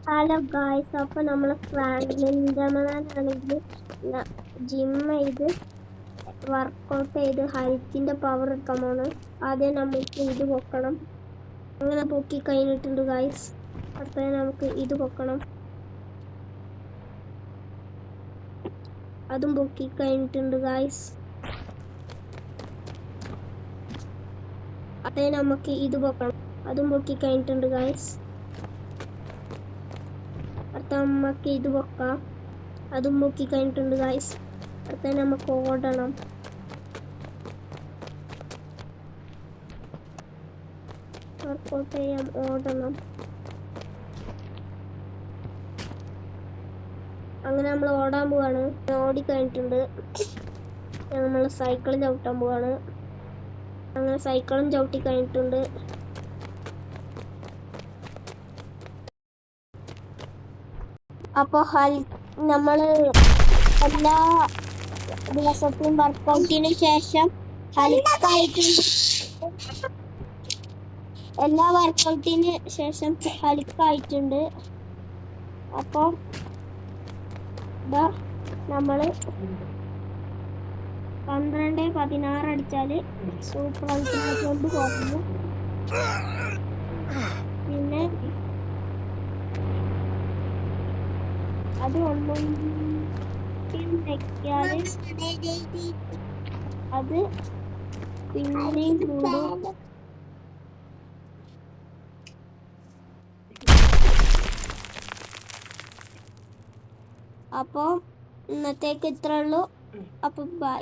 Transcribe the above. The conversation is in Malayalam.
ഹലോ ഗായ്സ്, അപ്പോൾ നമ്മൾ ഫ്രാങ്ക്ലിൻ രമണനാണെങ്കിൽ ജിം ചെയ്ത് വർക്കൗട്ട് ചെയ്ത് ഹൈറ്റിൻ്റെ പവർ എടുക്കാൻ പോണ്. ആദ്യം നമുക്ക് ഇത് പൊക്കണം. അങ്ങനെ പൊക്കി കഴിഞ്ഞിട്ടുണ്ട് ഗായ്സ്. അടുത്ത നമുക്ക് ഇത് പൊക്കണം. അതും പൊക്കി കഴിഞ്ഞിട്ടുണ്ട് ഗായ്സ്. അതേ നമുക്ക് ഇത് പൊക്കണം. അതും പൊക്കി കഴിഞ്ഞിട്ടുണ്ട് ഗായ്സ്. അടുത്ത നമുക്ക് ഇത് പൊക്കാം. അതും പൊക്കി കഴിഞ്ഞിട്ടുണ്ട് ഗായ്സ്. അടുത്ത നമുക്ക് ഓടണം. വർക്കൗട്ട് ചെയ്യാം, ഓടണം. അങ്ങനെ നമ്മൾ ഓടാൻ പോവാണ്. ഓടിക്കഴിഞ്ഞിട്ടുണ്ട്. നമ്മൾ സൈക്കിളും ചവിട്ടാൻ പോവാണ്. അങ്ങനെ സൈക്കിളും ചവിട്ടി കഴിഞ്ഞിട്ടുണ്ട്. അപ്പോൾ നമ്മൾ എല്ലാ ദിവസത്തെയും വർക്കൗട്ടിന് ശേഷം ഹലിക്കായിട്ടുണ്ട്. അപ്പോൾ നമ്മൾ 12-16 അടിച്ചാൽ സൂപ്പർ ഔട്ടിനെ കൊണ്ട് പോകുന്നു. പിന്നെ അത് ഒന്നും വെക്കാതെ അത് പിന്നെയും കൂടും. അപ്പോൾ ഇന്നത്തേക്ക് ഇത്രേ ഉള്ളൂ. അപ്പോൾ ബൈ.